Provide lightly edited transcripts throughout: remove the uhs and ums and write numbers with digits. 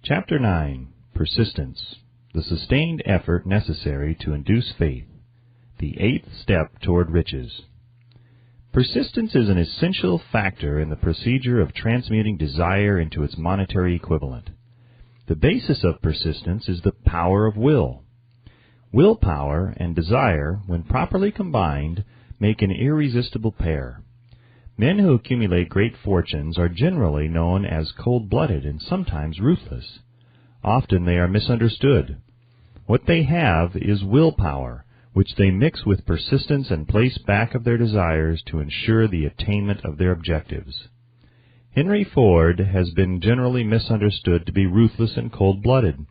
Chapter 9. Persistence. The sustained effort necessary to induce faith. The eighth step toward riches. Persistence is an essential factor in the procedure of transmuting desire into its monetary equivalent. The basis of persistence is the power of will. Willpower and desire, when properly combined, make an irresistible pair. Men who accumulate great fortunes are generally known as cold-blooded and sometimes ruthless. Often they are misunderstood. What they have is willpower, which they mix with persistence and place back of their desires to ensure the attainment of their objectives. Henry Ford has been generally misunderstood to be ruthless and cold-blooded.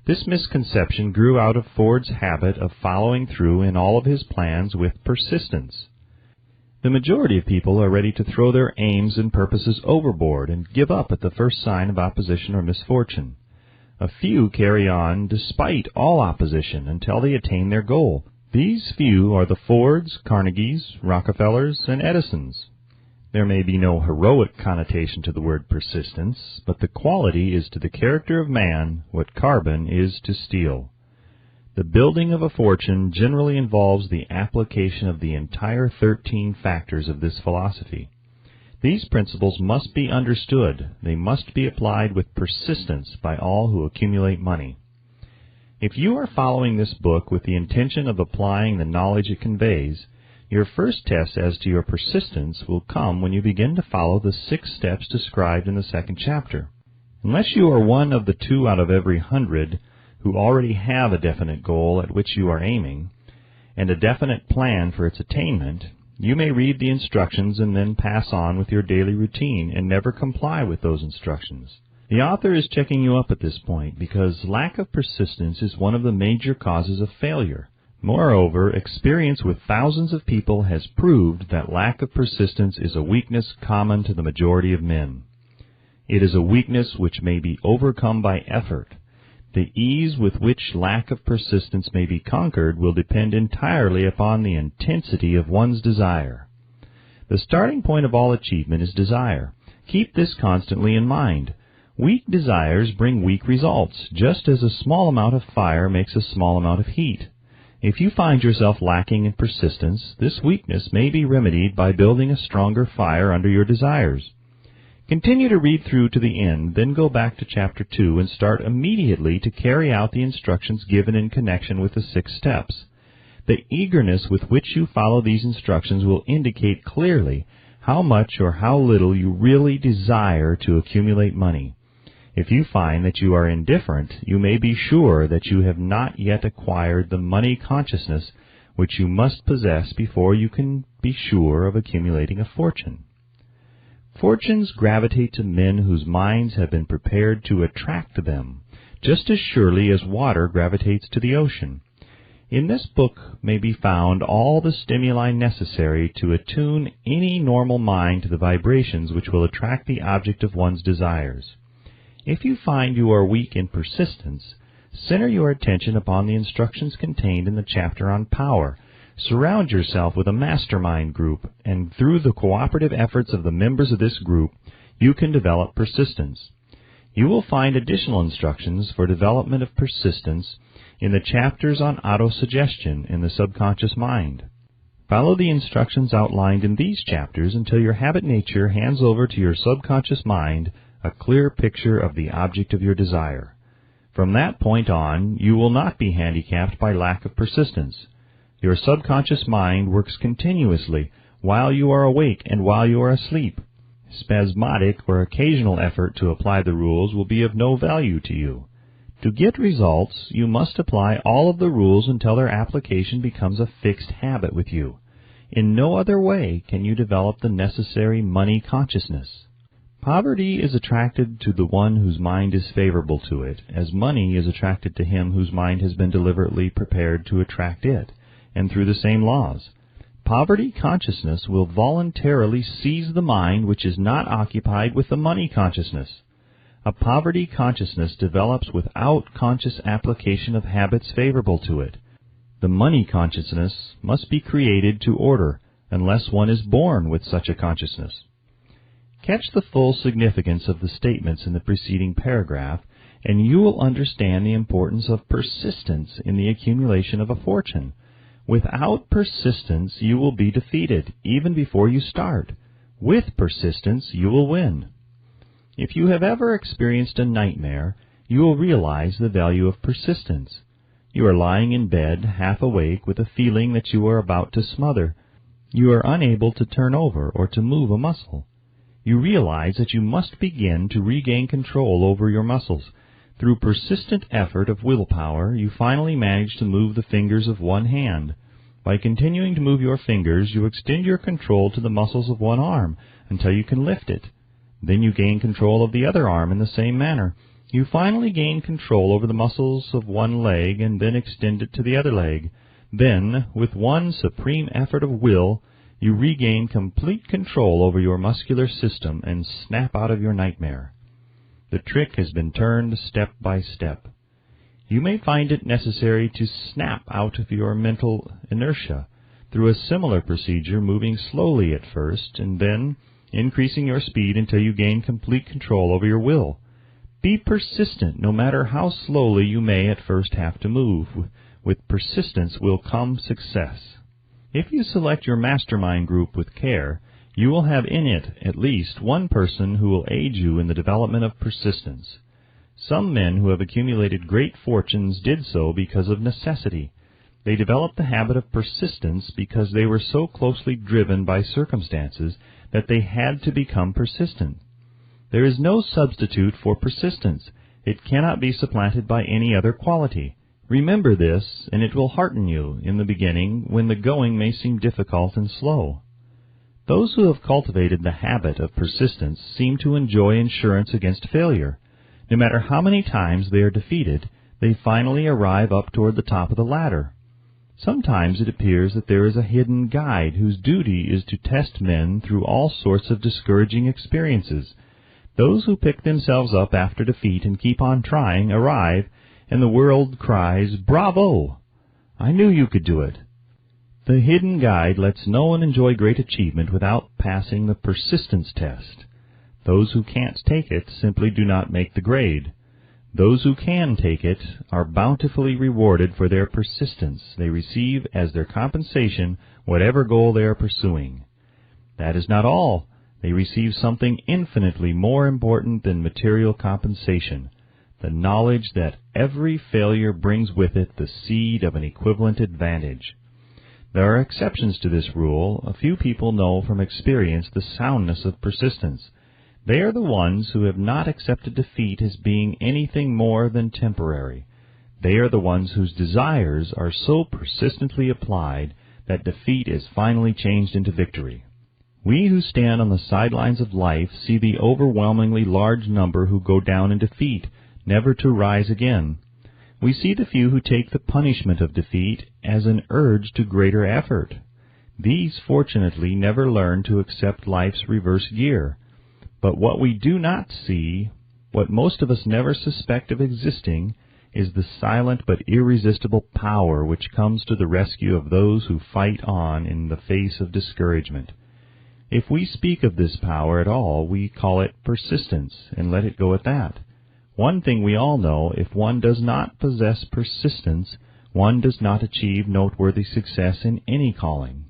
This misconception grew out of Ford's habit of following through in all of his plans with persistence. The majority of people are ready to throw their aims and purposes overboard and give up at the first sign of opposition or misfortune. A few carry on despite all opposition until they attain their goal. These few are the Fords, Carnegies, Rockefellers, and Edisons. There may be no heroic connotation to the word persistence, but the quality is to the character of man what carbon is to steel. The building of a fortune generally involves the application of the entire 13 factors of this philosophy. These principles must be understood. They must be applied with persistence by all who accumulate money. If you are following this book with the intention of applying the knowledge it conveys, your first test as to your persistence will come when you begin to follow the 6 steps described in the second chapter. Unless you are one of the 2 out of every 100 who already have a definite goal at which you are aiming, and a definite plan for its attainment, you may read the instructions and then pass on with your daily routine and never comply with those instructions. The author is checking you up at this point because lack of persistence is one of the major causes of failure. Moreover, experience with thousands of people has proved that lack of persistence is a weakness common to the majority of men. It is a weakness which may be overcome by effort. The ease with which lack of persistence may be conquered will depend entirely upon the intensity of one's desire. The starting point of all achievement is desire. Keep this constantly in mind. Weak desires bring weak results, just as a small amount of fire makes a small amount of heat. If you find yourself lacking in persistence, this weakness may be remedied by building a stronger fire under your desires. Continue to read through to the end, then go back to Chapter 2 and start immediately to carry out the instructions given in connection with the 6 steps. The eagerness with which you follow these instructions will indicate clearly how much or how little you really desire to accumulate money. If you find that you are indifferent, you may be sure that you have not yet acquired the money consciousness which you must possess before you can be sure of accumulating a fortune. Fortunes gravitate to men whose minds have been prepared to attract them, just as surely as water gravitates to the ocean. In this book may be found all the stimuli necessary to attune any normal mind to the vibrations which will attract the object of one's desires. If you find you are weak in persistence, center your attention upon the instructions contained in the chapter on power. Surround yourself with a mastermind group, and through the cooperative efforts of the members of this group, you can develop persistence. You will find additional instructions for development of persistence in the chapters on autosuggestion in the subconscious mind. Follow the instructions outlined in these chapters until your habit nature hands over to your subconscious mind a clear picture of the object of your desire. From that point on, you will not be handicapped by lack of persistence. Your subconscious mind works continuously while you are awake and while you are asleep. Spasmodic or occasional effort to apply the rules will be of no value to you. To get results, you must apply all of the rules until their application becomes a fixed habit with you. In no other way can you develop the necessary money consciousness. Poverty is attracted to the one whose mind is favorable to it, as money is attracted to him whose mind has been deliberately prepared to attract it, and through the same laws. Poverty consciousness will voluntarily seize the mind which is not occupied with the money consciousness. A poverty consciousness develops without conscious application of habits favorable to it. The money consciousness must be created to order, unless one is born with such a consciousness. Catch the full significance of the statements in the preceding paragraph, and you will understand the importance of persistence in the accumulation of a fortune. Without persistence, you will be defeated, even before you start. With persistence, you will win. If you have ever experienced a nightmare, you will realize the value of persistence. You are lying in bed, half awake, with a feeling that you are about to smother. You are unable to turn over or to move a muscle. You realize that you must begin to regain control over your muscles. Through persistent effort of willpower, you finally manage to move the fingers of one hand. By continuing to move your fingers, you extend your control to the muscles of one arm until you can lift it. Then you gain control of the other arm in the same manner. You finally gain control over the muscles of one leg and then extend it to the other leg. Then, with one supreme effort of will, you regain complete control over your muscular system and snap out of your nightmare. The trick has been turned step by step. You may find it necessary to snap out of your mental inertia through a similar procedure, moving slowly at first and then increasing your speed until you gain complete control over your will. Be persistent, no matter how slowly you may at first have to move. With persistence will come success. If you select your mastermind group with care, you will have in it at least one person who will aid you in the development of persistence. Some men who have accumulated great fortunes did so because of necessity. They developed the habit of persistence because they were so closely driven by circumstances that they had to become persistent. There is no substitute for persistence. It cannot be supplanted by any other quality. Remember this, and it will hearten you in the beginning when the going may seem difficult and slow. Those who have cultivated the habit of persistence seem to enjoy insurance against failure. No matter how many times they are defeated, they finally arrive up toward the top of the ladder. Sometimes it appears that there is a hidden guide whose duty is to test men through all sorts of discouraging experiences. Those who pick themselves up after defeat and keep on trying arrive, and the world cries, "Bravo! I knew you could do it." The hidden guide lets no one enjoy great achievement without passing the persistence test. Those who can't take it simply do not make the grade. Those who can take it are bountifully rewarded for their persistence. They receive as their compensation whatever goal they are pursuing. That is not all. They receive something infinitely more important than material compensation, the knowledge that every failure brings with it the seed of an equivalent advantage. There are exceptions to this rule. A few people know from experience the soundness of persistence. They are the ones who have not accepted defeat as being anything more than temporary. They are the ones whose desires are so persistently applied that defeat is finally changed into victory. We who stand on the sidelines of life see the overwhelmingly large number who go down in defeat, never to rise again. We see the few who take the punishment of defeat as an urge to greater effort. These, fortunately, never learn to accept life's reverse gear. But what we do not see, what most of us never suspect of existing, is the silent but irresistible power which comes to the rescue of those who fight on in the face of discouragement. If we speak of this power at all, we call it persistence, and let it go at that. One thing we all know, if one does not possess persistence, one does not achieve noteworthy success in any calling.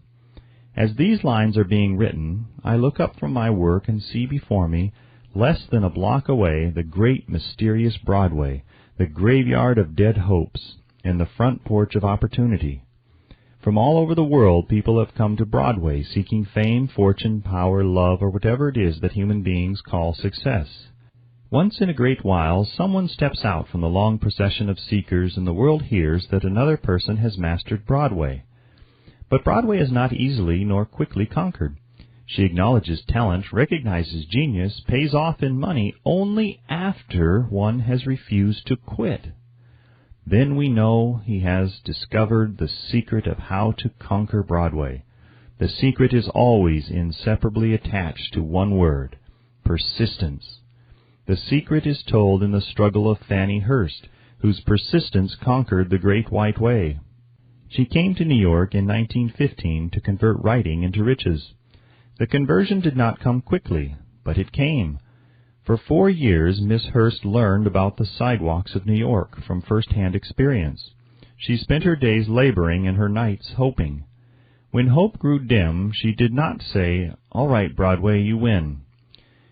As these lines are being written, I look up from my work and see before me, less than a block away, the great mysterious Broadway, the graveyard of dead hopes, and the front porch of opportunity. From all over the world, people have come to Broadway seeking fame, fortune, power, love, or whatever it is that human beings call success. Once in a great while, someone steps out from the long procession of seekers, and the world hears that another person has mastered Broadway. But Broadway is not easily nor quickly conquered. She acknowledges talent, recognizes genius, pays off in money only after one has refused to quit. Then we know he has discovered the secret of how to conquer Broadway. The secret is always inseparably attached to one word: persistence. The secret is told in the struggle of Fannie Hurst, whose persistence conquered the Great White Way. She came to New York in 1915 to convert writing into riches. The conversion did not come quickly, but it came. For 4 years, Miss Hurst learned about the sidewalks of New York from first-hand experience. She spent her days laboring and her nights hoping. When hope grew dim, she did not say, "All right, Broadway, you win."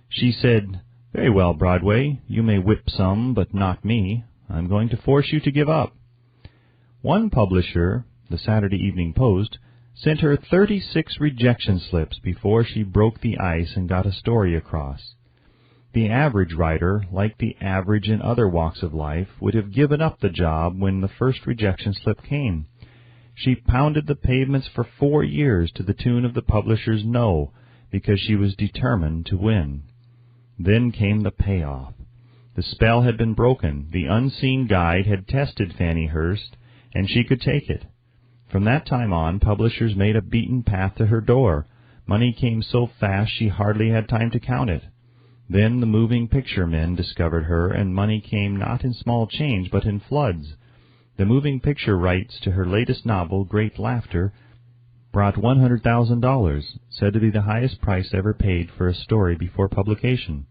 She said, "Very well, Broadway, you may whip some, but not me. I'm going to force you to give up." One publisher, the Saturday Evening Post, sent her 36 rejection slips before she broke the ice and got a story across. The average writer, like the average in other walks of life, would have given up the job when the first rejection slip came. She pounded the pavements for 4 years to the tune of the publisher's no, because she was determined to win. Then came the payoff. The spell had been broken. The unseen guide had tested Fannie Hurst, and she could take it. From that time on, publishers made a beaten path to her door. Money came so fast she hardly had time to count it. Then the moving picture men discovered her, and money came not in small change, but in floods. The moving picture rights to her latest novel, Great Laughter, brought $100,000, said to be the highest price ever paid for a story before publication.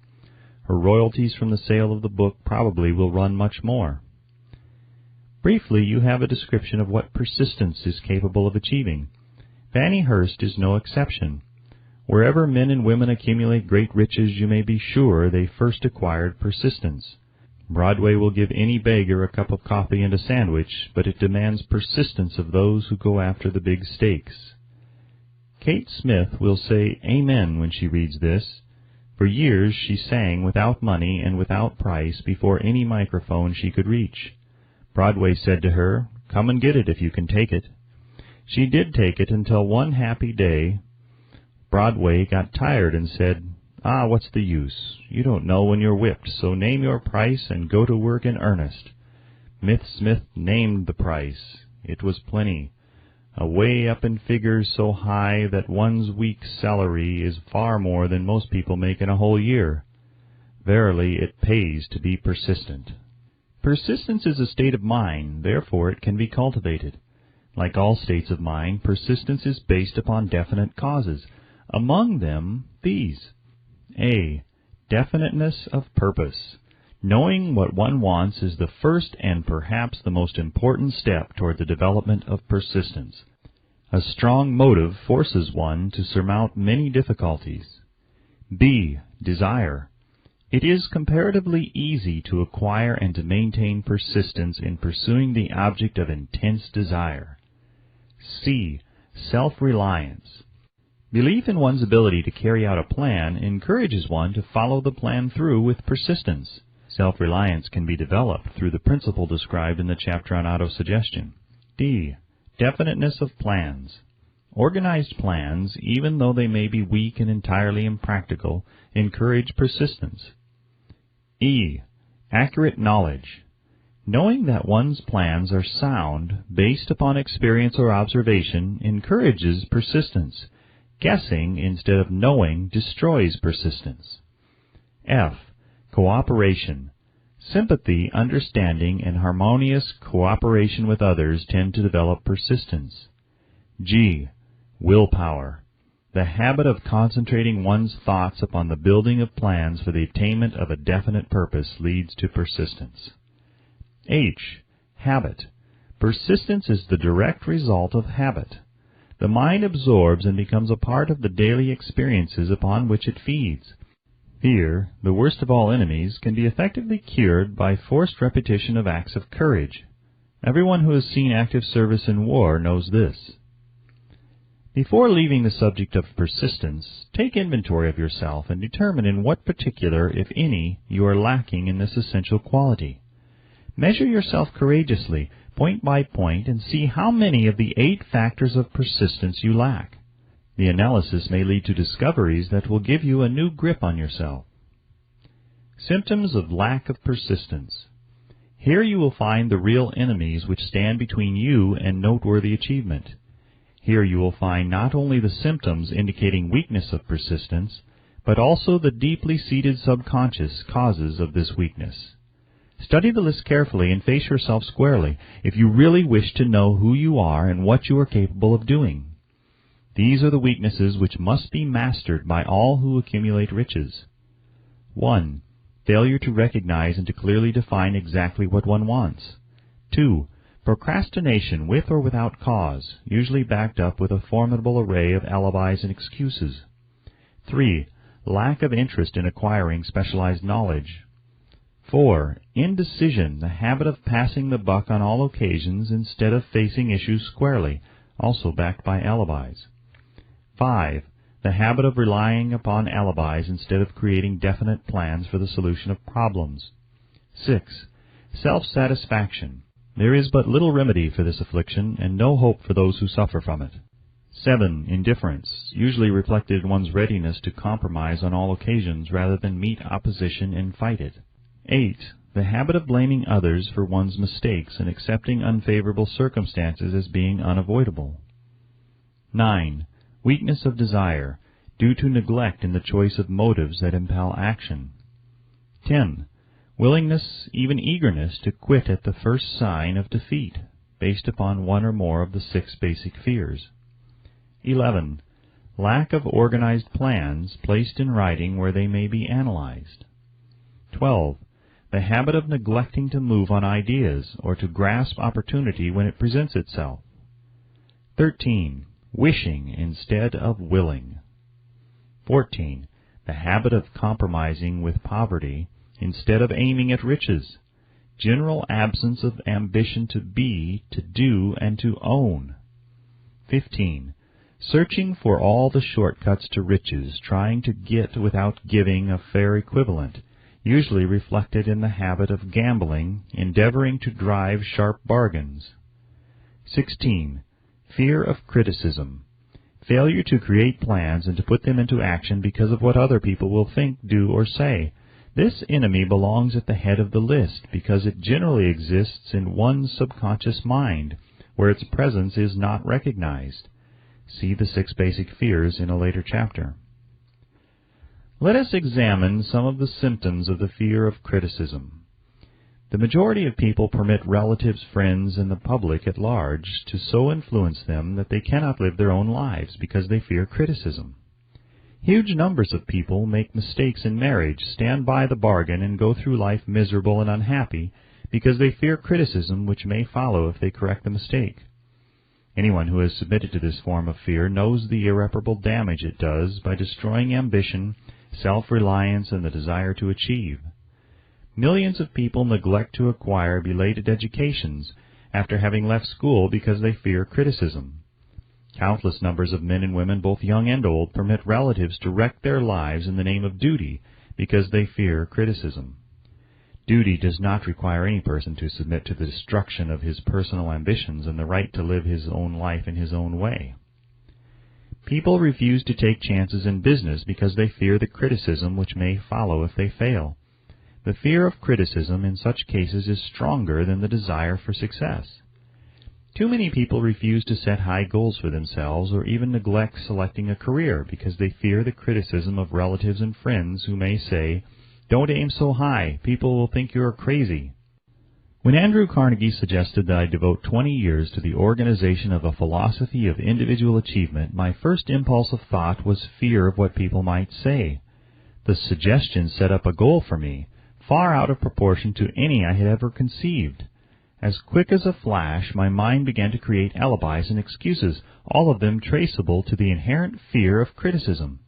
Her royalties from the sale of the book probably will run much more. Briefly, you have a description of what persistence is capable of achieving. Fannie Hurst is no exception. Wherever men and women accumulate great riches, you may be sure they first acquired persistence. Broadway will give any beggar a cup of coffee and a sandwich, but it demands persistence of those who go after the big stakes. Kate Smith will say amen when she reads this. For years she sang without money and without price before any microphone she could reach. Broadway said to her, "Come and get it if you can take it." She did take it until one happy day Broadway got tired and said, "What's the use? You don't know when you're whipped, so name your price and go to work in earnest." Smith named the price. It was plenty. Away up in figures so high that one's week's salary is far more than most people make in a whole year. Verily, it pays to be persistent. Persistence is a state of mind, therefore it can be cultivated. Like all states of mind, persistence is based upon definite causes. Among them, these. A. Definiteness of purpose. Knowing what one wants is the first and perhaps the most important step toward the development of persistence. A strong motive forces one to surmount many difficulties. B. Desire. It is comparatively easy to acquire and to maintain persistence in pursuing the object of intense desire. C. Self-reliance. Belief in one's ability to carry out a plan encourages one to follow the plan through with persistence. Self-reliance can be developed through the principle described in the chapter on autosuggestion. D. Definiteness of plans. Organized plans, even though they may be weak and entirely impractical, encourage persistence. E. Accurate knowledge. Knowing that one's plans are sound, based upon experience or observation, encourages persistence. Guessing instead of knowing destroys persistence. F. Cooperation. Sympathy, understanding, and harmonious cooperation with others tend to develop persistence. G. Willpower. The habit of concentrating one's thoughts upon the building of plans for the attainment of a definite purpose leads to persistence. H. Habit. Persistence is the direct result of habit. The mind absorbs and becomes a part of the daily experiences upon which it feeds. Fear, the worst of all enemies, can be effectively cured by forced repetition of acts of courage. Everyone who has seen active service in war knows this. Before leaving the subject of persistence, take inventory of yourself and determine in what particular, if any, you are lacking in this essential quality. Measure yourself courageously, point by point, and see how many of the 8 factors of persistence you lack. The analysis may lead to discoveries that will give you a new grip on yourself. Symptoms of lack of persistence. Here you will find the real enemies which stand between you and noteworthy achievement. Here you will find not only the symptoms indicating weakness of persistence, but also the deeply seated subconscious causes of this weakness. Study the list carefully and face yourself squarely if you really wish to know who you are and what you are capable of doing. These are the weaknesses which must be mastered by all who accumulate riches. 1. failure to recognize and to clearly define exactly what one wants. 2. Procrastination with or without cause, usually backed up with a formidable array of alibis and excuses. 3. Lack of interest in acquiring specialized knowledge. 4. Indecision, the habit of passing the buck on all occasions instead of facing issues squarely, also backed by alibis. 5. The habit of relying upon alibis instead of creating definite plans for the solution of problems. 6. Self-satisfaction. There is but little remedy for this affliction, and no hope for those who suffer from it. 7. Indifference, usually reflected in one's readiness to compromise on all occasions rather than meet opposition and fight it. 8. The habit of blaming others for one's mistakes and accepting unfavorable circumstances as being unavoidable. 9. Weakness of desire, due to neglect in the choice of motives that impel action. 10. Willingness, even eagerness, to quit at the first sign of defeat, based upon one or more of the 6 basic fears. 11. Lack of organized plans placed in writing where they may be analyzed. 12. The habit of neglecting to move on ideas or to grasp opportunity when it presents itself. 13. Wishing instead of willing. 14. The habit of compromising with poverty instead of aiming at riches. General absence of ambition to be, to do, and to own. 15. Searching for all the shortcuts to riches, trying to get without giving a fair equivalent, usually reflected in the habit of gambling, endeavoring to drive sharp bargains. 16. Fear of criticism. Failure to create plans and to put them into action because of what other people will think, do, or say. This enemy belongs at the head of the list because it generally exists in one's subconscious mind, where its presence is not recognized. See the 6 basic fears in a later chapter. Let us examine some of the symptoms of the fear of criticism. The majority of people permit relatives, friends, and the public at large to so influence them that they cannot live their own lives because they fear criticism. Huge numbers of people make mistakes in marriage, stand by the bargain, and go through life miserable and unhappy because they fear criticism which may follow if they correct the mistake. Anyone who has submitted to this form of fear knows the irreparable damage it does by destroying ambition, self-reliance, and the desire to achieve. Millions of people neglect to acquire belated educations after having left school because they fear criticism. Countless numbers of men and women, both young and old, permit relatives to wreck their lives in the name of duty because they fear criticism. Duty does not require any person to submit to the destruction of his personal ambitions and the right to live his own life in his own way. People refuse to take chances in business because they fear the criticism which may follow if they fail. The fear of criticism in such cases is stronger than the desire for success. Too many people refuse to set high goals for themselves or even neglect selecting a career because they fear the criticism of relatives and friends who may say, "Don't aim so high, people will think you are crazy." When Andrew Carnegie suggested that I devote 20 years to the organization of a philosophy of individual achievement, my first impulse of thought was fear of what people might say. The suggestion set up a goal for me, far out of proportion to any I had ever conceived. As quick as a flash, my mind began to create alibis and excuses, all of them traceable to the inherent fear of criticism.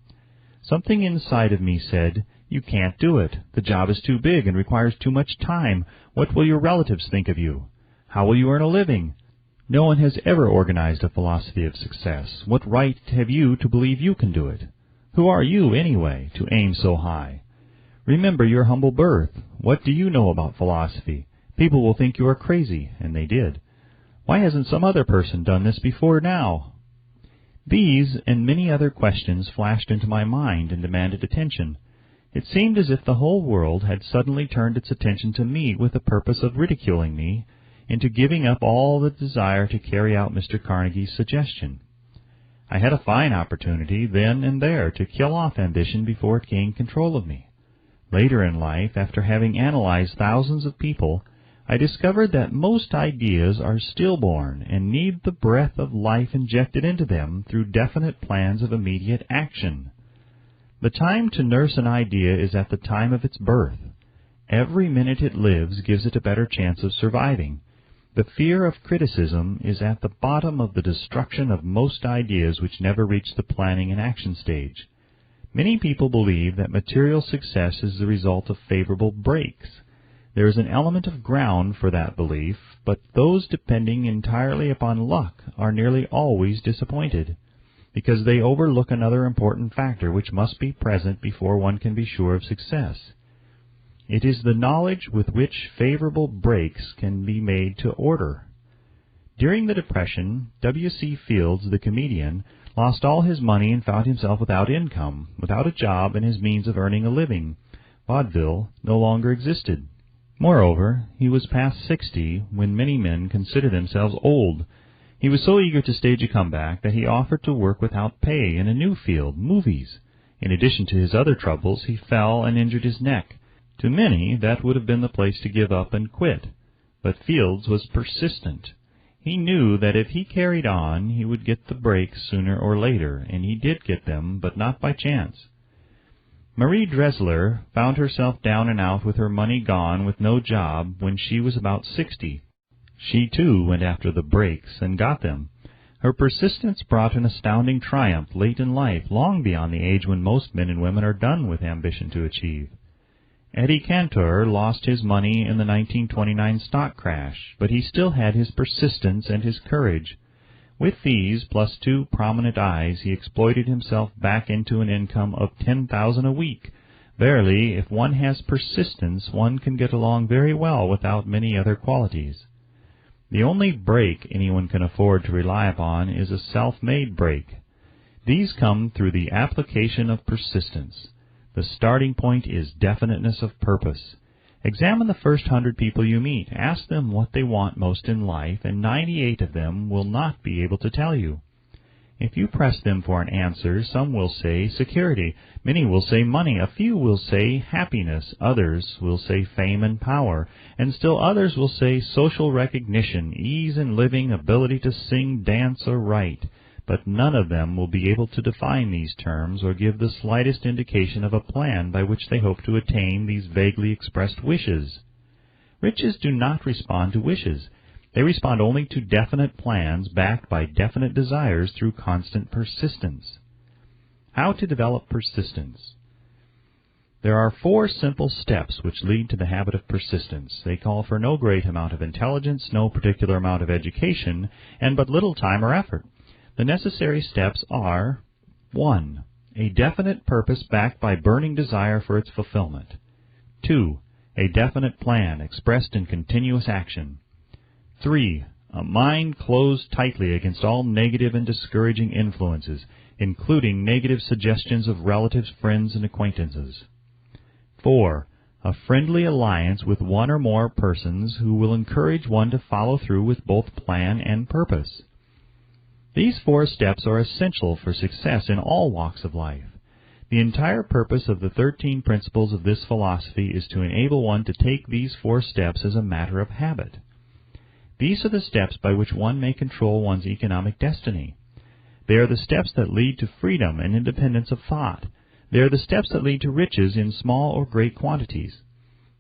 Something inside of me said, "You can't do it. The job is too big and requires too much time. What will your relatives think of you? How will you earn a living? No one has ever organized a philosophy of success. What right have you to believe you can do it? Who are you, anyway, to aim so high? Remember your humble birth. What do you know about philosophy? People will think you are crazy," and they did. "Why hasn't some other person done this before now?" These and many other questions flashed into my mind and demanded attention. It seemed as if the whole world had suddenly turned its attention to me with the purpose of ridiculing me into giving up all the desire to carry out Mr. Carnegie's suggestion. I had a fine opportunity then and there to kill off ambition before it gained control of me. Later in life, after having analyzed thousands of people, I discovered that most ideas are stillborn and need the breath of life injected into them through definite plans of immediate action. The time to nurse an idea is at the time of its birth. Every minute it lives gives it a better chance of surviving. The fear of criticism is at the bottom of the destruction of most ideas which never reach the planning and action stage. Many people believe that material success is the result of favorable breaks. There is an element of ground for that belief, but those depending entirely upon luck are nearly always disappointed, because they overlook another important factor which must be present before one can be sure of success. It is the knowledge with which favorable breaks can be made to order. During the Depression, W.C. Fields, the comedian, lost all his money and found himself without income, without a job and his means of earning a living. Vaudeville no longer existed. Moreover, he was past 60 when many men consider themselves old. He was so eager to stage a comeback that he offered to work without pay in a new field, movies. In addition to his other troubles, he fell and injured his neck. To many, that would have been the place to give up and quit. But Fields was persistent. He knew that if he carried on, he would get the breaks sooner or later, and he did get them, but not by chance. Marie Dressler found herself down and out with her money gone with no job when she was about 60. She, too, went after the breaks and got them. Her persistence brought an astounding triumph late in life, long beyond the age when most men and women are done with ambition to achieve. Eddie Cantor lost his money in the 1929 stock crash, but he still had his persistence and his courage. With these, plus 2 prominent eyes, he exploited himself back into an income of $10,000 a week. Verily, if one has persistence, one can get along very well without many other qualities. The only break anyone can afford to rely upon is a self-made break. These come through the application of persistence. The starting point is definiteness of purpose. Examine the first 100 people you meet. Ask them what they want most in life, and 98 of them will not be able to tell you. If you press them for an answer, some will say security, many will say money, a few will say happiness, others will say fame and power, and still others will say social recognition, ease in living, ability to sing, dance, or write. But none of them will be able to define these terms or give the slightest indication of a plan by which they hope to attain these vaguely expressed wishes. Riches do not respond to wishes. They respond only to definite plans backed by definite desires through constant persistence. How to develop persistence? There are 4 simple steps which lead to the habit of persistence. They call for no great amount of intelligence, no particular amount of education, and but little time or effort. The necessary steps are: 1. A definite purpose backed by burning desire for its fulfillment. 2. A definite plan expressed in continuous action. 3. A mind closed tightly against all negative and discouraging influences, including negative suggestions of relatives, friends, and acquaintances. 4. A friendly alliance with one or more persons who will encourage one to follow through with both plan and purpose. These 4 steps are essential for success in all walks of life. The entire purpose of the 13 principles of this philosophy is to enable one to take these 4 steps as a matter of habit. These are the steps by which one may control one's economic destiny. They are the steps that lead to freedom and independence of thought. They are the steps that lead to riches in small or great quantities.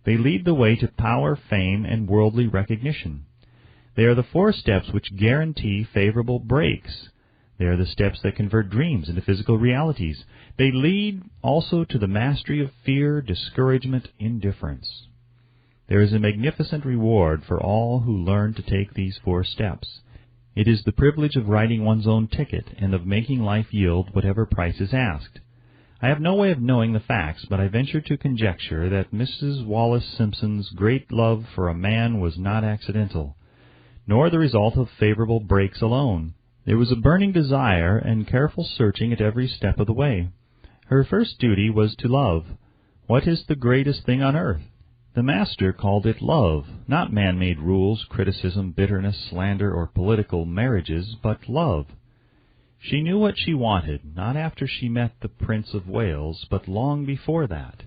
They lead the way to power, fame, and worldly recognition. They are the 4 steps which guarantee favorable breaks. They are the steps that convert dreams into physical realities. They lead also to the mastery of fear, discouragement, indifference. There is a magnificent reward for all who learn to take these 4 steps. It is the privilege of writing one's own ticket and of making life yield whatever price is asked. I have no way of knowing the facts, but I venture to conjecture that Mrs. Wallace Simpson's great love for a man was not accidental, nor the result of favorable breaks alone. There was a burning desire and careful searching at every step of the way. Her first duty was to love. What is the greatest thing on earth? The Master called it love, not man-made rules, criticism, bitterness, slander, or political marriages, but love. She knew what she wanted, not after she met the Prince of Wales, but long before that.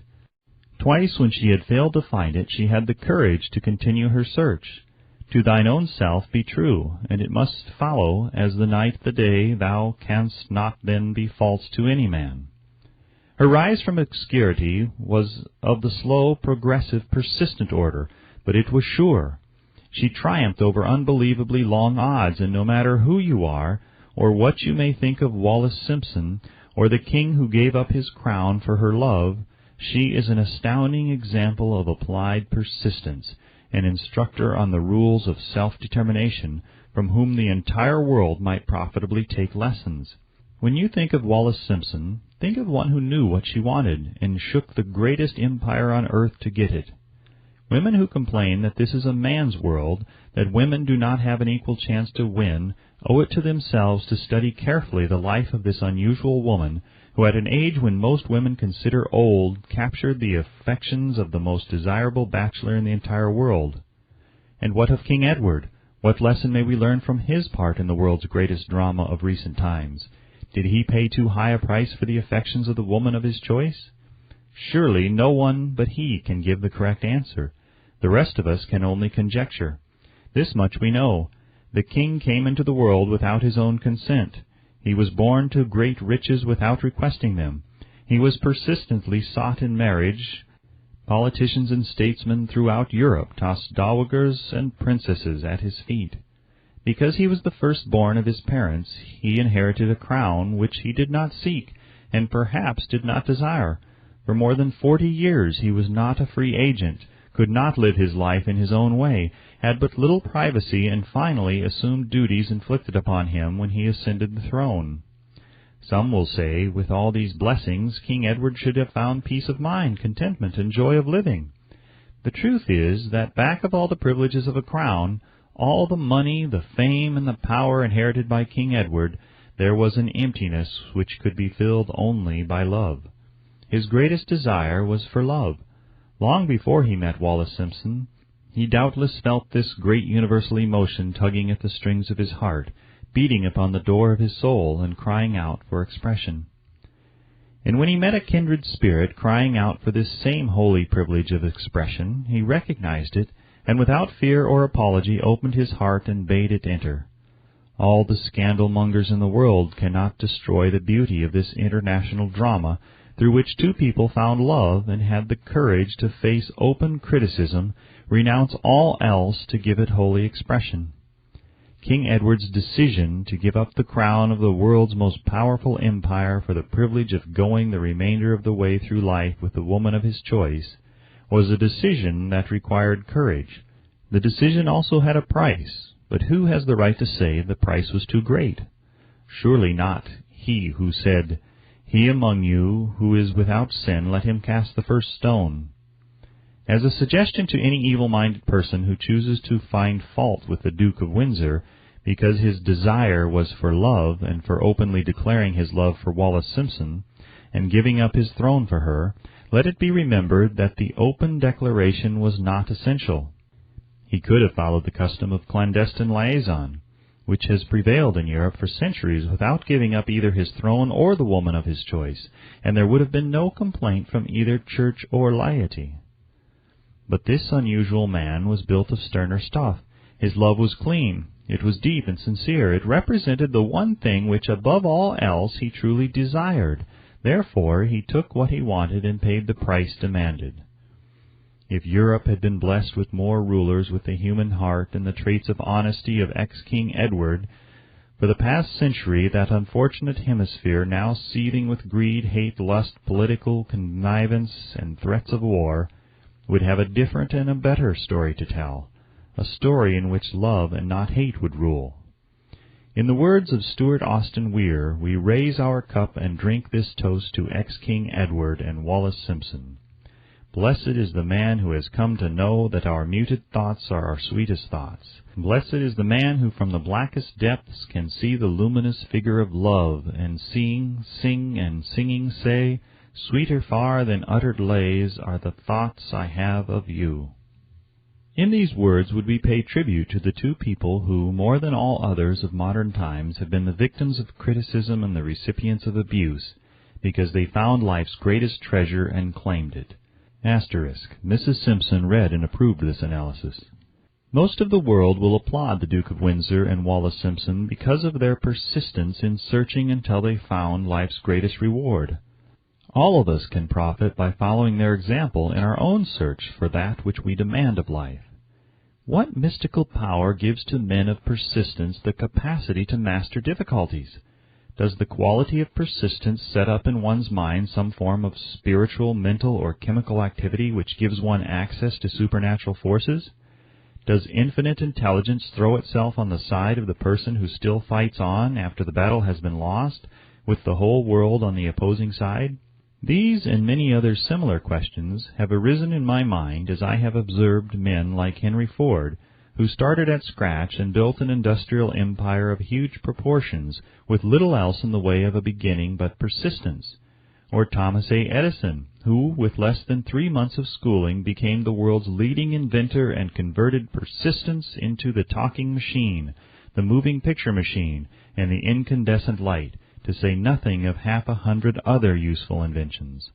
Twice when she had failed to find it, she had the courage to continue her search. To thine own self be true, and it must follow, as the night the day, thou canst not then be false to any man. Her rise from obscurity was of the slow, progressive, persistent order, but it was sure. She triumphed over unbelievably long odds, and no matter who you are, or what you may think of Wallis Simpson, or the king who gave up his crown for her love, she is an astounding example of applied persistence, an instructor on the rules of self-determination, from whom the entire world might profitably take lessons. When you think of Wallis Simpson, think of one who knew what she wanted, and shook the greatest empire on earth to get it. Women who complain that this is a man's world, that women do not have an equal chance to win, owe it to themselves to study carefully the life of this unusual woman, who at an age when most women consider old, captured the affections of the most desirable bachelor in the entire world. And what of King Edward? What lesson may we learn from his part in the world's greatest drama of recent times? Did he pay too high a price for the affections of the woman of his choice? Surely no one but he can give the correct answer. The rest of us can only conjecture. This much we know. The king came into the world without his own consent. He was born to great riches without requesting them. He was persistently sought in marriage. Politicians and statesmen throughout Europe tossed dowagers and princesses at his feet. Because he was the firstborn of his parents, he inherited a crown which he did not seek, and perhaps did not desire. For more than 40 years he was not a free agent, could not live his life in his own way, had but little privacy, and finally assumed duties inflicted upon him when he ascended the throne. Some will say, with all these blessings, King Edward should have found peace of mind, contentment, and joy of living. The truth is that back of all the privileges of a crown, all the money, the fame, and the power inherited by King Edward, there was an emptiness which could be filled only by love. His greatest desire was for love. Long before he met Wallis Simpson, he doubtless felt this great universal emotion tugging at the strings of his heart, beating upon the door of his soul, and crying out for expression. And when he met a kindred spirit crying out for this same holy privilege of expression, he recognized it, and without fear or apology opened his heart and bade it enter. All the scandal-mongers in the world cannot destroy the beauty of this international drama, through which two people found love and had the courage to face open criticism, renounce all else to give it holy expression. King Edward's decision to give up the crown of the world's most powerful empire for the privilege of going the remainder of the way through life with the woman of his choice was a decision that required courage. The decision also had a price, but who has the right to say the price was too great? Surely not he who said, "He among you who is without sin, let him cast the first stone." As a suggestion to any evil-minded person who chooses to find fault with the Duke of Windsor because his desire was for love and for openly declaring his love for Wallis Simpson and giving up his throne for her, let it be remembered that the open declaration was not essential. He could have followed the custom of clandestine liaison, which has prevailed in Europe for centuries without giving up either his throne or the woman of his choice, and there would have been no complaint from either church or laity. But this unusual man was built of sterner stuff. His love was clean. It was deep and sincere. It represented the one thing which above all else he truly desired. Therefore he took what he wanted and paid the price demanded. If Europe had been blessed with more rulers with the human heart and the traits of honesty of ex-King Edward, for the past century that unfortunate hemisphere, now seething with greed, hate, lust, political connivance, and threats of war, would have a different and a better story to tell, a story in which love and not hate would rule. In the words of Stuart Austin Weir, we raise our cup and drink this toast to ex-King Edward and Wallis Simpson. Blessed is the man who has come to know that our muted thoughts are our sweetest thoughts. Blessed is the man who from the blackest depths can see the luminous figure of love, and seeing, sing, and singing say, "Sweeter far than uttered lays are the thoughts I have of you." In these words would we pay tribute to the two people who, more than all others of modern times, have been the victims of criticism and the recipients of abuse, because they found life's greatest treasure and claimed it. Mrs. Simpson read and approved this analysis. Most of the world will applaud the Duke of Windsor and Wallis Simpson because of their persistence in searching until they found life's greatest reward. All of us can profit by following their example in our own search for that which we demand of life. What mystical power gives to men of persistence the capacity to master difficulties? Does the quality of persistence set up in one's mind some form of spiritual, mental, or chemical activity which gives one access to supernatural forces? Does infinite intelligence throw itself on the side of the person who still fights on after the battle has been lost, with the whole world on the opposing side? These and many other similar questions have arisen in my mind as I have observed men like Henry Ford, who started at scratch and built an industrial empire of huge proportions with little else in the way of a beginning but persistence, or Thomas A. Edison, who, with less than 3 months of schooling, became the world's leading inventor and converted persistence into the talking machine, the moving picture machine, and the incandescent light, to say nothing of 100 other useful inventions.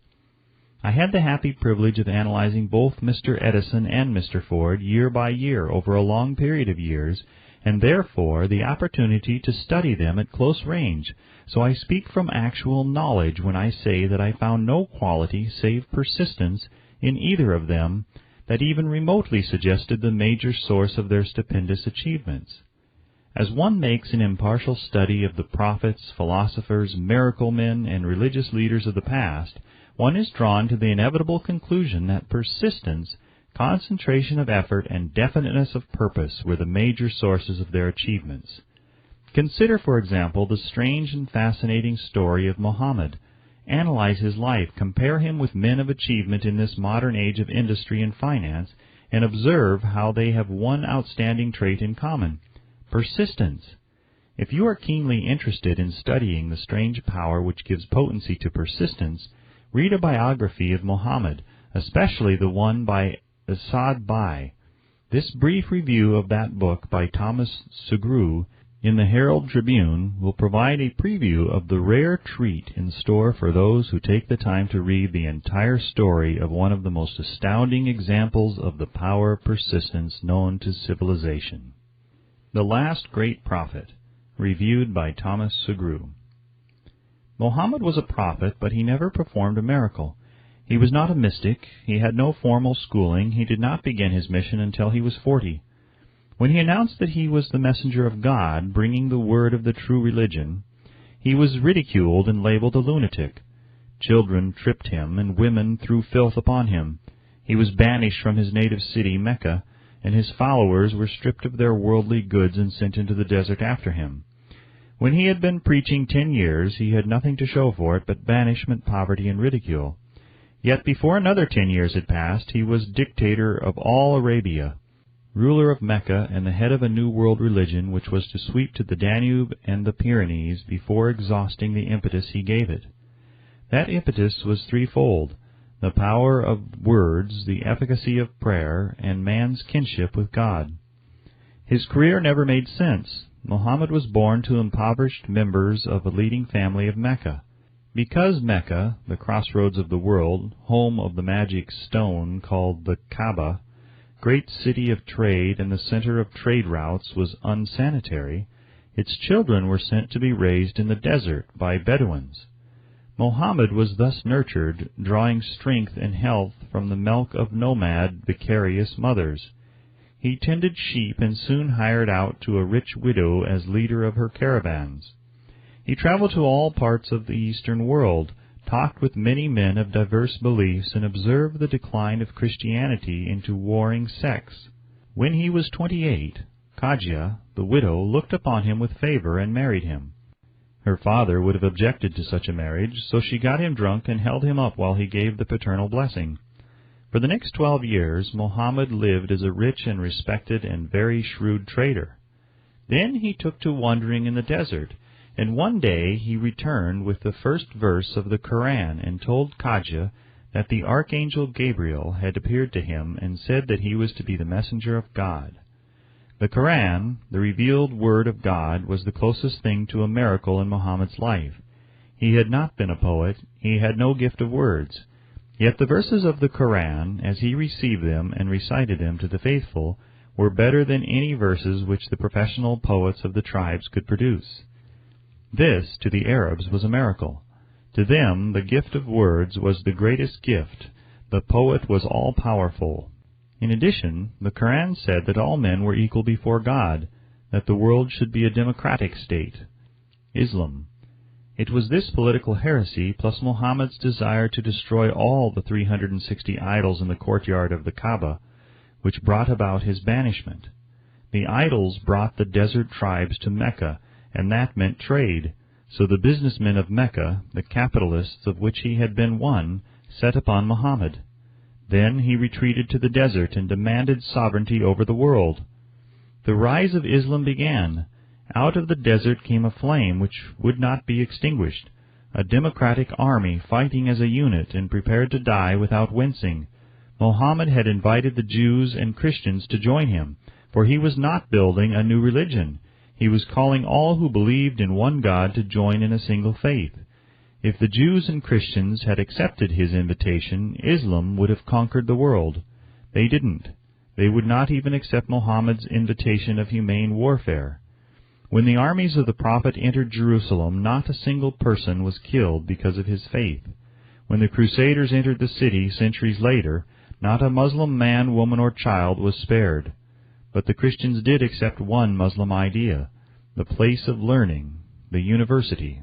I had the happy privilege of analyzing both Mr. Edison and Mr. Ford year by year over a long period of years, and therefore the opportunity to study them at close range, so I speak from actual knowledge when I say that I found no quality save persistence in either of them that even remotely suggested the major source of their stupendous achievements. As one makes an impartial study of the prophets, philosophers, miracle men, and religious leaders of the past, one is drawn to the inevitable conclusion that persistence, concentration of effort, and definiteness of purpose were the major sources of their achievements. Consider, for example, the strange and fascinating story of Muhammad. Analyze his life, compare him with men of achievement in this modern age of industry and finance, and observe how they have one outstanding trait in common: persistence. If you are keenly interested in studying the strange power which gives potency to persistence, read a biography of Muhammad, especially the one by Asad Bai. This brief review of that book by Thomas Sugrue in the Herald Tribune will provide a preview of the rare treat in store for those who take the time to read the entire story of one of the most astounding examples of the power of persistence known to civilization. The Last Great Prophet, reviewed by Thomas Sugrue. Muhammad was a prophet, but he never performed a miracle. He was not a mystic, he had no formal schooling, he did not begin his mission until he was 40. When he announced that he was the messenger of God, bringing the word of the true religion, he was ridiculed and labeled a lunatic. Children tripped him, and women threw filth upon him. He was banished from his native city, Mecca, and his followers were stripped of their worldly goods and sent into the desert after him. When he had been preaching 10 years, he had nothing to show for it but banishment, poverty, and ridicule. Yet before another 10 years had passed, he was dictator of all Arabia, ruler of Mecca, and the head of a new world religion which was to sweep to the Danube and the Pyrenees before exhausting the impetus he gave it. That impetus was threefold: the power of words, the efficacy of prayer, and man's kinship with God. His career never made sense. Muhammad was born to impoverished members of a leading family of Mecca. Because Mecca, the crossroads of the world, home of the magic stone called the Kaaba, great city of trade and the center of trade routes, was unsanitary, its children were sent to be raised in the desert by Bedouins. Muhammad was thus nurtured, drawing strength and health from the milk of nomad, vicarious mothers. He tended sheep and soon hired out to a rich widow as leader of her caravans. He traveled to all parts of the Eastern world, talked with many men of diverse beliefs, and observed the decline of Christianity into warring sects. When he was 28, Khadija, the widow, looked upon him with favor and married him. Her father would have objected to such a marriage, so she got him drunk and held him up while he gave the paternal blessing. For the next 12 years, Muhammad lived as a rich and respected and very shrewd trader. Then he took to wandering in the desert, and one day he returned with the first verse of the Koran and told Khadija that the archangel Gabriel had appeared to him and said that he was to be the messenger of God. The Koran, the revealed word of God, was the closest thing to a miracle in Muhammad's life. He had not been a poet, he had no gift of words. Yet the verses of the Koran, as he received them and recited them to the faithful, were better than any verses which the professional poets of the tribes could produce. This, to the Arabs, was a miracle. To them the gift of words was the greatest gift. The poet was all-powerful. In addition, the Quran said that all men were equal before God, that the world should be a democratic state. Islam. It was this political heresy, plus Muhammad's desire to destroy all the 360 idols in the courtyard of the Kaaba, which brought about his banishment. The idols brought the desert tribes to Mecca, and that meant trade. So the businessmen of Mecca, the capitalists of which he had been one, set upon Muhammad. Then he retreated to the desert and demanded sovereignty over the world. The rise of Islam began. Out of the desert came a flame which would not be extinguished, a democratic army fighting as a unit and prepared to die without wincing. Muhammad had invited the Jews and Christians to join him, for he was not building a new religion. He was calling all who believed in one God to join in a single faith. If the Jews and Christians had accepted his invitation, Islam would have conquered the world. They didn't. They would not even accept Muhammad's invitation of humane warfare. When the armies of the Prophet entered Jerusalem, not a single person was killed because of his faith. When the Crusaders entered the city centuries later, not a Muslim man, woman, or child was spared. But the Christians did accept one Muslim idea, the place of learning, the university.